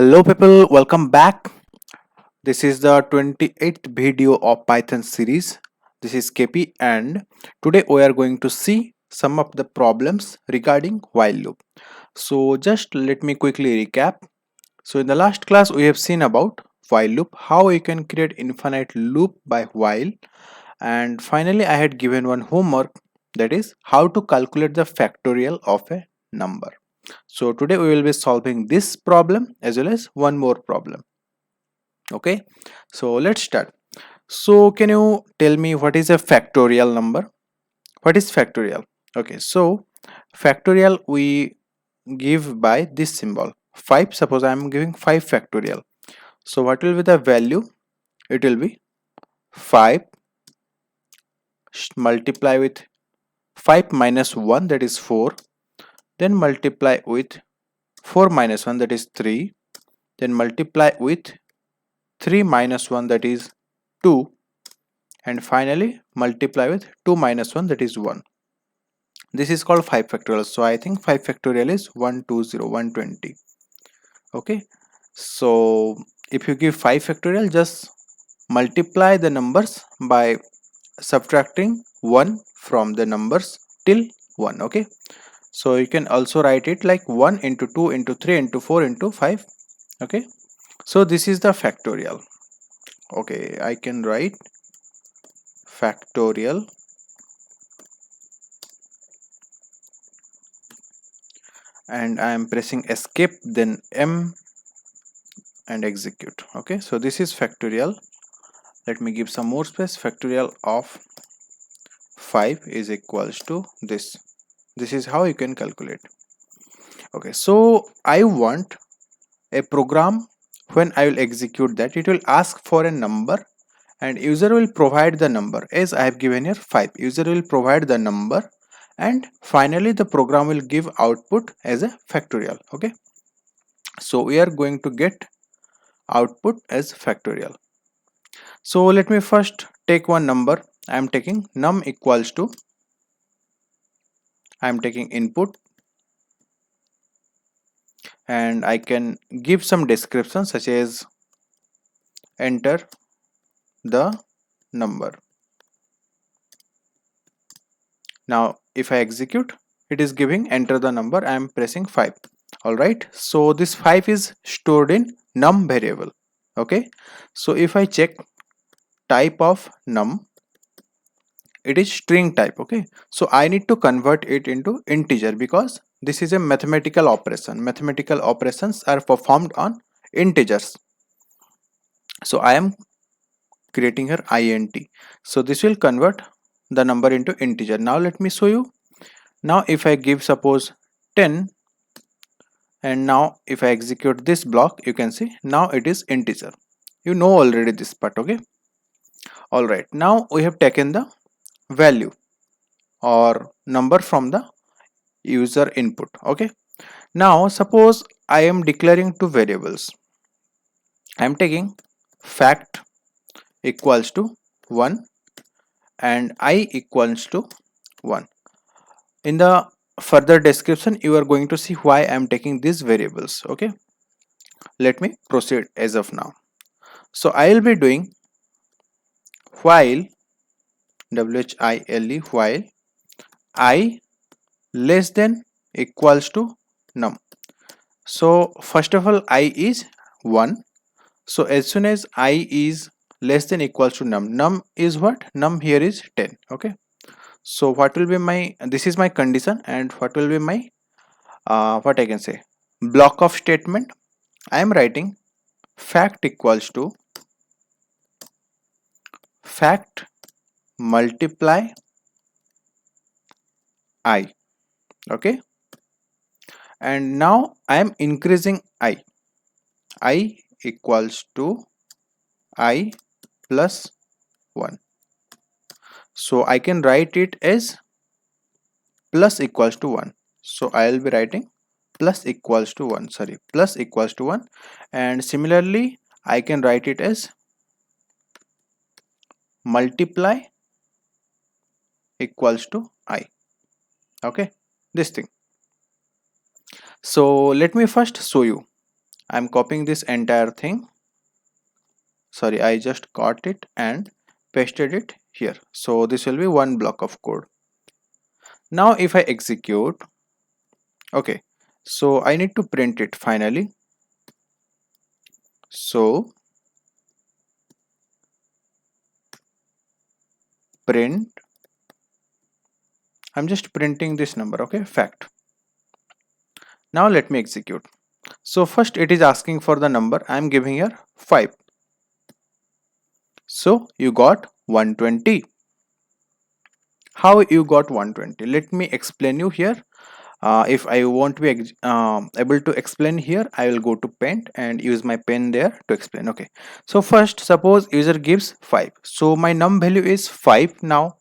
Hello people, welcome back. This is the 28th video of Python series. This is KP and today we are going to see some of the problems regarding while loop. So just let me quickly recap. So in the last class we have seen about while loop, how you can create infinite loop by while, and finally I had given one homework, that is how to calculate the factorial of a number. So today we will be solving this problem as well as one more problem. Okay, so let's start. So can you tell me what is a factorial number? What is factorial? Okay, so factorial we give by this symbol 5. Suppose I am giving 5 factorial. So what will be the value? It will be 5 multiply with 5 minus 1, that is 4, then multiply with 4 minus 1, that is 3, then multiply with 3 minus 1, that is 2, and finally multiply with 2 minus 1, that is 1. This is called 5 factorial. So I think 5 factorial is 120, 120. Okay, so if you give 5 factorial, just multiply the numbers by subtracting 1 from the numbers till 1. Okay, so you can also write it like 1 into 2 into 3 into 4 into 5. Okay, so this is the factorial. Okay, I can write factorial and I am pressing escape, then M, and execute. Okay, so this is factorial. Let me give some more space. Factorial of 5 is equals to this. This is how you can calculate. Okay, so I want a program. When I will execute that, it will ask for a number and user will provide the number, as I have given here 5. User will provide the number and finally the program will give output as a factorial. Okay, so we are going to get output as factorial. So let me first take one number. I am taking num equals to, I am taking input, and I can give some description such as enter the number. Now if I execute, it is giving enter the number. I am pressing 5. Alright, so this 5 is stored in num variable. Okay, so if I check type of num, it is string type. Okay, so I need to convert it into integer because this is a mathematical operation. Mathematical operations are performed on integers. So I am creating here int, so this will convert the number into integer. Now let me show you. Now if I give suppose 10, and now if I execute this block, you can see now it is integer. You know already this part. Okay, all right, now we have taken the value or number from the user input. Okay, now suppose I am declaring two variables. I am taking fact equals to 1 and I equals to 1. In the further description you are going to see why I am taking these variables. Okay, let me proceed as of now. So I will be doing while while I less than equals to num. So first of all I is 1. So as soon as I is less than equals to num is what? Num here is 10. Okay, so what will be my, this is my condition, and what will be my what I can say, block of statement. I am writing fact equals to fact multiply I. Okay, and now I am increasing I equals to I plus 1. So I can write it as plus equals to 1. So I will be writing plus equals to 1, sorry, plus equals to 1, and similarly I can write it as multiply equals to I. Okay, this thing. So let me first show you I'm copying this entire thing. Sorry, I just got it and pasted it here. So this will be one block of code. Now if I execute, okay, so I need to print it finally. So print, I'm just printing this number, okay, fact. Now let me execute. So first it is asking for the number. I'm giving here 5. So you got 120. How you got 120? Let me explain you here. If I won't be able to explain here, I will go to Paint and use my pen there to explain. Okay, so first suppose user gives 5, so my num value is 5. Now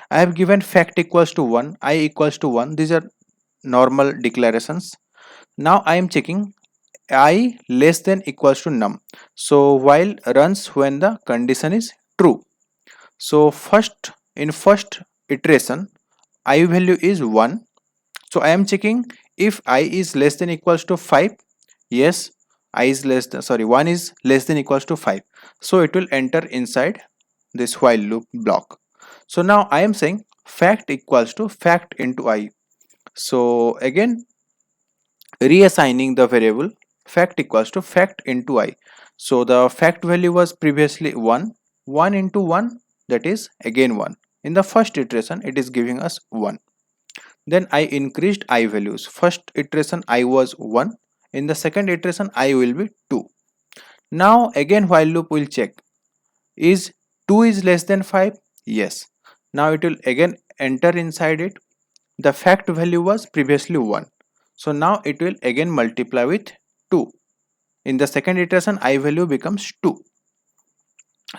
I have given fact equals to 1, I equals to 1. These are normal declarations. Now I am checking I less than equals to num, so while runs when the condition is true. So first iteration I value is 1. So I am checking if I is less than equals to 5. Yes, I is less than, sorry, 1 is less than equals to 5. So it will enter inside this while loop block. So now I am saying fact equals to fact into I. So again reassigning the variable fact equals to fact into I. So the fact value was previously 1. 1 into 1, that is again 1. In the first iteration it is giving us 1. Then I increased I values. First iteration I was 1. In the second iteration I will be 2. Now again while loop will check. Is 2 is less than 5? Yes. Now it will again enter inside it. The fact value was previously 1. So now it will again multiply with 2. In the second iteration I value becomes 2.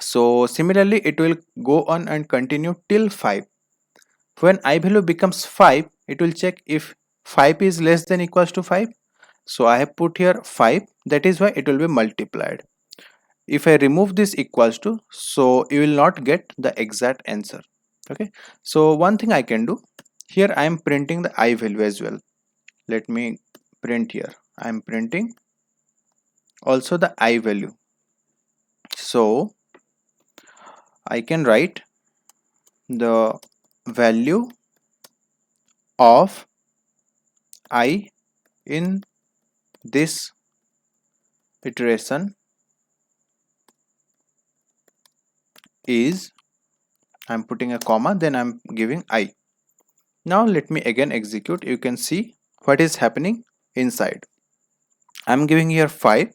So similarly it will go on and continue till 5. When I value becomes 5, it will check if 5 is less than equals to 5. So I have put here 5, that is why it will be multiplied. If I remove this equals to, so you will not get the exact answer. Okay, so one thing I can do, here I am printing the I value as well. Let me print here. I am printing also the I value. So I can write the value of I in this iteration is, I'm putting a comma, then I'm giving I. Now let me again execute. You can see what is happening inside. I'm giving here 5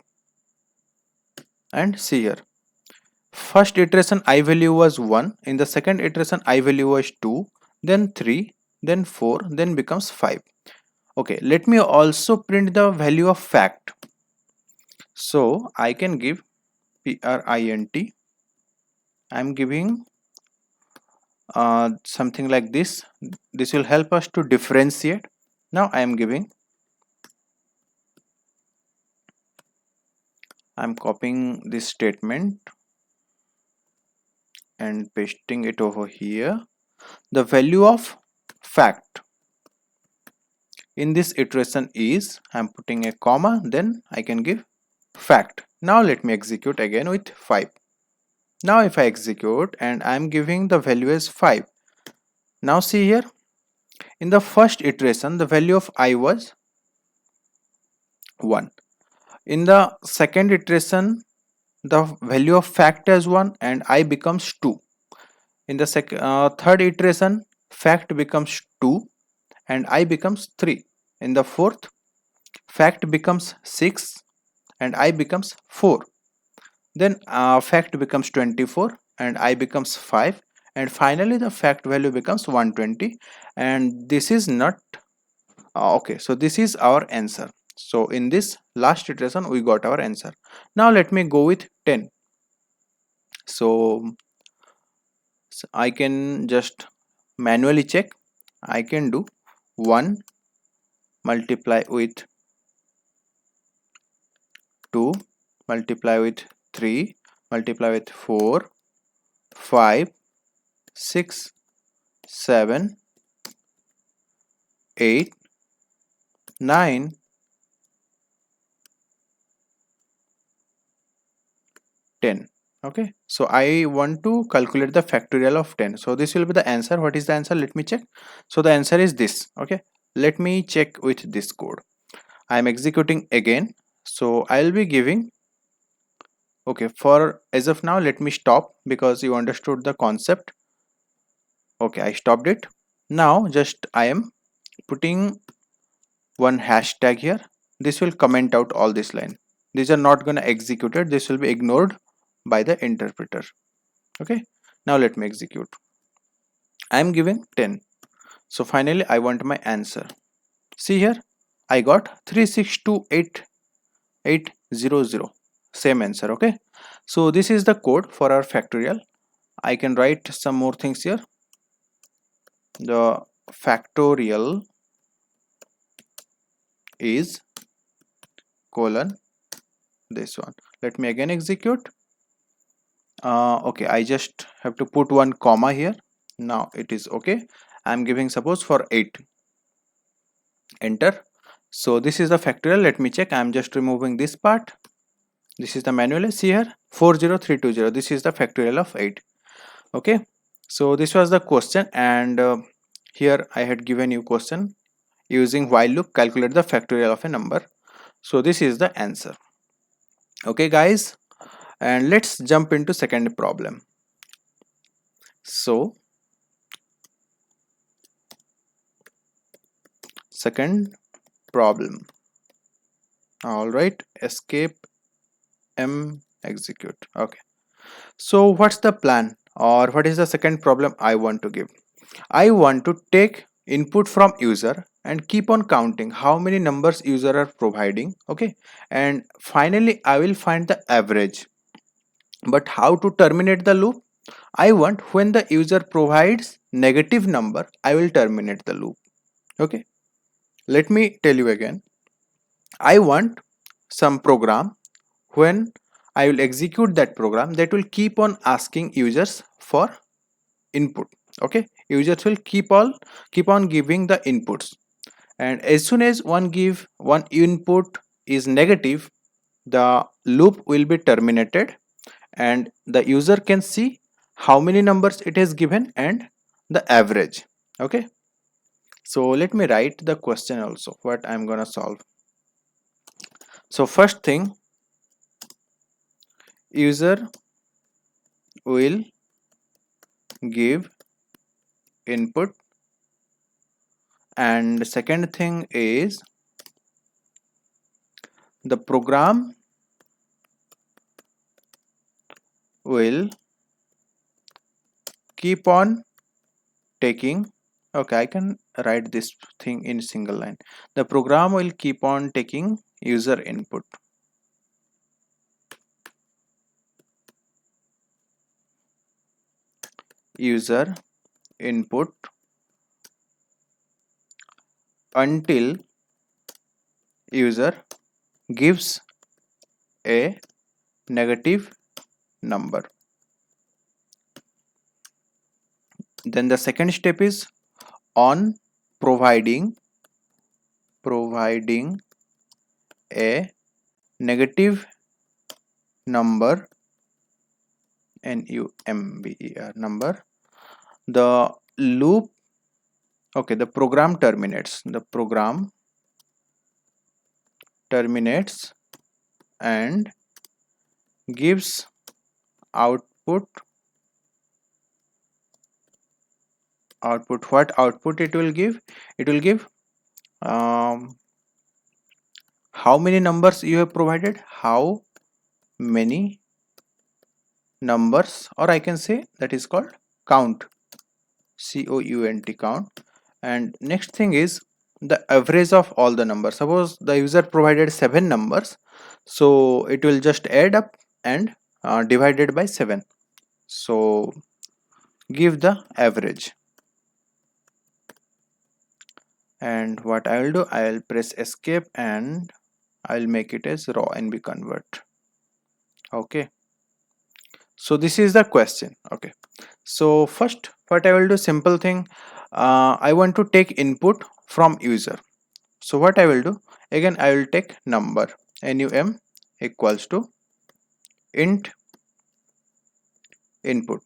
and see here. First iteration I value was 1. In the second iteration I value was 2, then 3, then 4, then becomes 5. Okay, let me also print the value of fact. So I can give print. I'm giving something like this. This will help us to differentiate. Now I am giving, I'm copying this statement and pasting it over here. The value of fact in this iteration is, I'm putting a comma, then I can give fact. Now let me execute again with 5. Now if I execute and I'm giving the value as 5. Now see here, in the first iteration the value of I was 1. In the second iteration the value of fact is 1 and I becomes 2. In the third iteration fact becomes 2 and I becomes 3. In the fourth fact becomes 6 and I becomes 4. Then fact becomes 24 and I becomes 5, and finally the fact value becomes 120. And this is not okay, so this is our answer. So in this last iteration we got our answer. Now let me go with 10. So I can just manually check. I can do 1 multiply with 2 multiply with 3 multiply with 4 5 6 7 8 9 10. Okay, so I want to calculate the factorial of 10. So this will be the answer. What is the answer? Let me check. So the answer is this. Okay, let me check with this code. I am executing again. So I'll be giving, okay, for as of now let me stop because you understood the concept. Okay, I stopped it. Now just I am putting one hashtag here. This will comment out all this line. These are not going to execute it. This will be ignored by the interpreter. Okay, now let me execute. I am giving 10. So finally I want my answer. See here, I got 3628800. Same answer. Okay, so this is the code for our factorial. I can write some more things here. The factorial is colon this one. Let me again execute. Okay, I just have to put one comma here. Now it is okay. I'm giving suppose for 8. Enter. So this is the factorial. Let me check. I'm just removing this part. This is the manual. See here, 40320. This is the factorial of 8. Okay, so this was the question, and here I had given you question using while loop calculate the factorial of a number. So this is the answer. Okay guys, and let's jump into second problem. So second problem. All right, escape m execute. Okay, so what's the plan, or what is the second problem I want to give? I want to take input from user and keep on counting how many numbers user are providing. Okay, and finally I will find the average. But how to terminate the loop? I want when the user provides negative number, I will terminate the loop. Okay, let me tell you again. I want some program. When I will execute that program, that will keep on asking users for input. Okay, users will keep on giving the inputs, and as soon as one input is negative, the loop will be terminated and the user can see how many numbers it has given and the average. Okay, so let me write the question also what I'm gonna solve. So first thing, user will give input, and second thing is the program will keep on taking, okay, I can write this thing in single line. The program will keep on taking user input. User input until user gives a negative number. Then the second step is on providing a negative number, number, the loop, okay, the program terminates and gives output. What output it will give? It will give how many numbers you have provided, how many numbers, or I can say that is called count, count, count. And next thing is the average of all the numbers. Suppose the user provided 7 numbers, so it will just add up and divided by 7, so give the average. And what I will do, I will press escape and I will make it as raw NB convert. Okay, so this is the question. Okay, so first what I will do, simple thing, I want to take input from user. So what I will do, again I will take number, num equals to int input.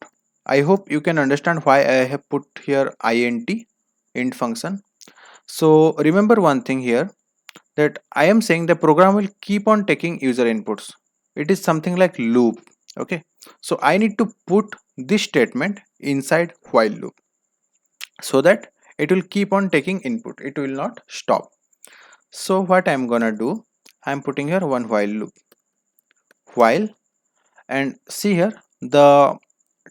I hope you can understand why I have put here int function. So remember one thing here, that I am saying the program will keep on taking user inputs. It is something like loop. Okay, so I need to put this statement inside while loop so that it will keep on taking input, it will not stop. So what I'm gonna do, I'm putting here one while loop, while, and see here the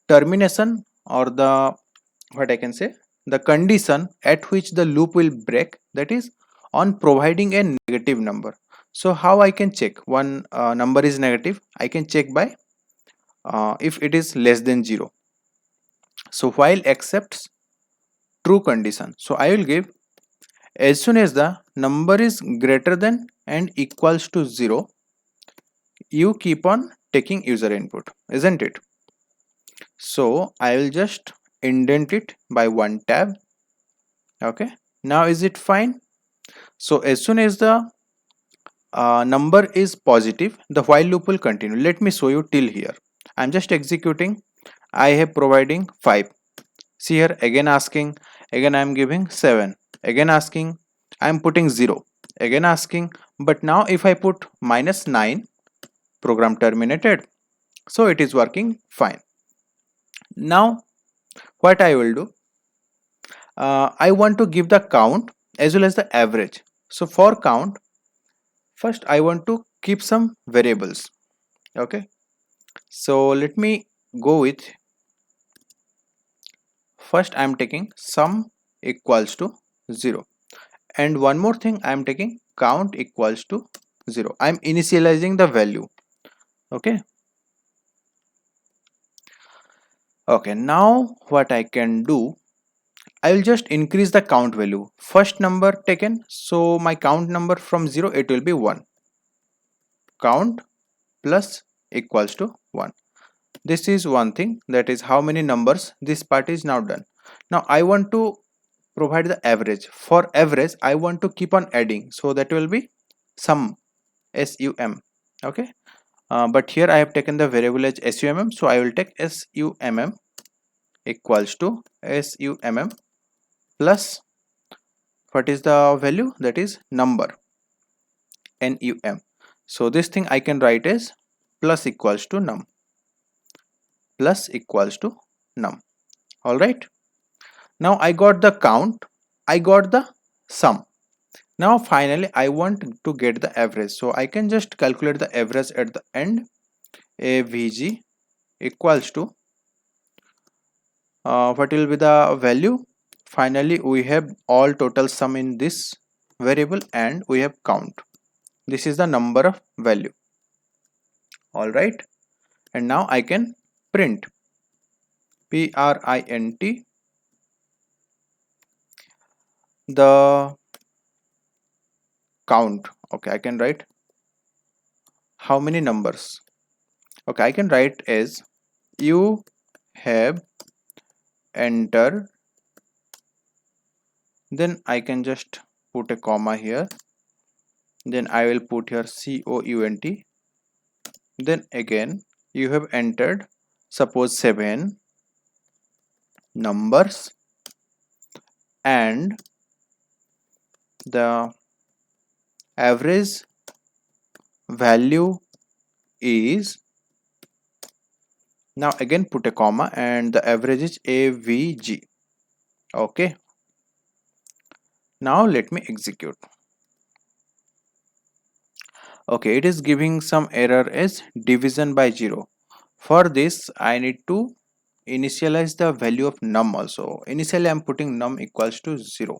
termination, or the, what I can say, the condition at which the loop will break, that is on providing a negative number. So how I can check one number is negative? I can check by if it is less than 0. So while accepts true condition, so I will give, as soon as the number is greater than and equals to 0, you keep on taking user input, isn't it? So I will just indent it by one tab. Okay, now is it fine? So as soon as the number is positive, the while loop will continue. Let me show you till here. I'm just executing. I have providing 5. See here, again asking, again I'm giving 7, again asking, I'm putting 0, again asking. But now if I put -9, program terminated. So it is working fine. Now what I will do, I want to give the count as well as the average. So for count, first I want to keep some variables. Okay, so let me go with, first I am taking sum equals to 0, and one more thing, I am taking count equals to 0. I am initializing the value. Okay, okay, now what I can do, I will just increase the count value. First number taken, so my count number from 0, it will be 1. Count plus equals to 1. This is one thing, that is how many numbers. This part is now done. Now I want to provide the average. For average, I want to keep on adding, so that will be sum, sum. Okay, but here I have taken the variable as sum, so I will take sum equals to sum plus, what is the value, that is number, num. So this thing I can write as plus equals to num, plus equals to num. All right, now I got the count, I got the sum. Now finally I want to get the average, so I can just calculate the average at the end. Avg equals to what will be the value? Finally we have all total sum in this variable, and we have count. This is the number of value. All right, and now I can print print the count. Okay, I can write how many numbers. Okay, I can write as you have entered, then I can just put a comma here, then I will put here count, then again you have entered, suppose 7 numbers, and the average value is, now again put a comma, and the average is avg. Okay, now let me execute. Okay, it is giving some error as division by 0. For this I need to initialize the value of num also. Initially I am putting num equals to 0.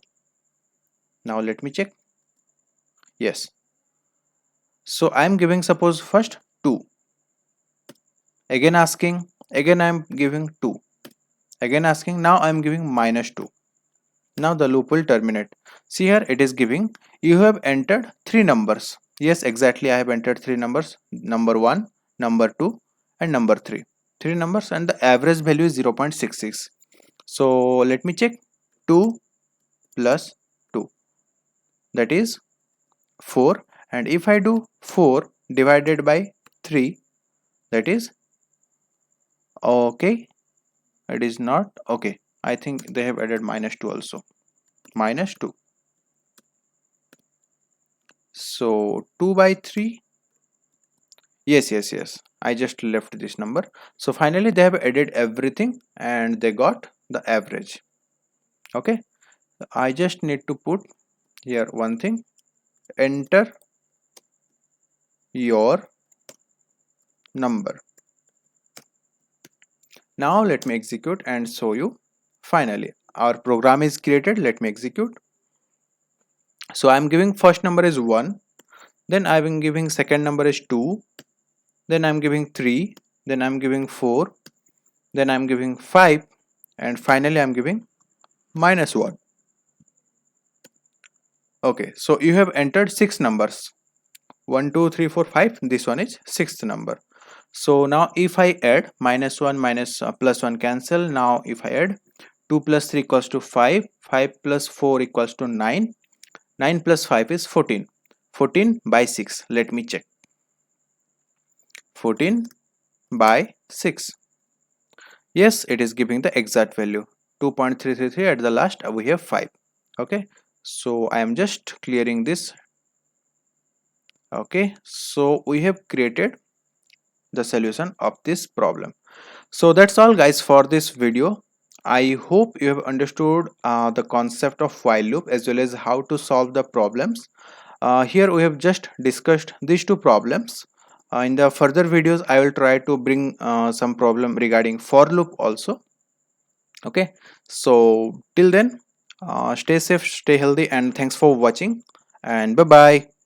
Now let me check. Yes, so I am giving, suppose first 2, again asking, again I am giving 2, again asking, now I am giving -2. Now the loop will terminate. See here, it is giving, you have entered 3 numbers. Yes, exactly, I have entered 3 numbers, number 1, number 2, and number 3. 3 numbers, and the average value is 0.66. So let me check. 2 plus 2, that is 4, and if I do 4 divided by 3, that is Okay, it is not. Okay, I think they have added -2 also. -2. So 2 by 3. Yes, I just left this number. So finally they have added everything and they got the average. Okay, I just need to put here one thing. Enter your number. Now let me execute and show you. Finally our program is created. Let me execute. So I'm giving first number is 1, then I'm giving second number is 2, then I'm giving 3, then I'm giving 4, then I'm giving 5, and finally I'm giving -1. Okay, so you have entered 6 numbers. 1 2 3 4 5. This one is sixth number. So now if I add -1 minus +1 cancel. Now if I add 2 plus 3 equals to 5, 5 plus 4 equals to 9, 9 plus 5 is 14, 14 by 6. Let me check. 14 by 6. Yes, it is giving the exact value 2.333. At the last we have 5. Okay, so I am just clearing this. Okay, so we have created the solution of this problem. So that's all guys for this video. I hope you have understood the concept of while loop as well as how to solve the problems. Here we have just discussed these two problems. In the further videos I will try to bring some problem regarding for loop also. Okay, so till then, stay safe, stay healthy, and thanks for watching, and bye bye.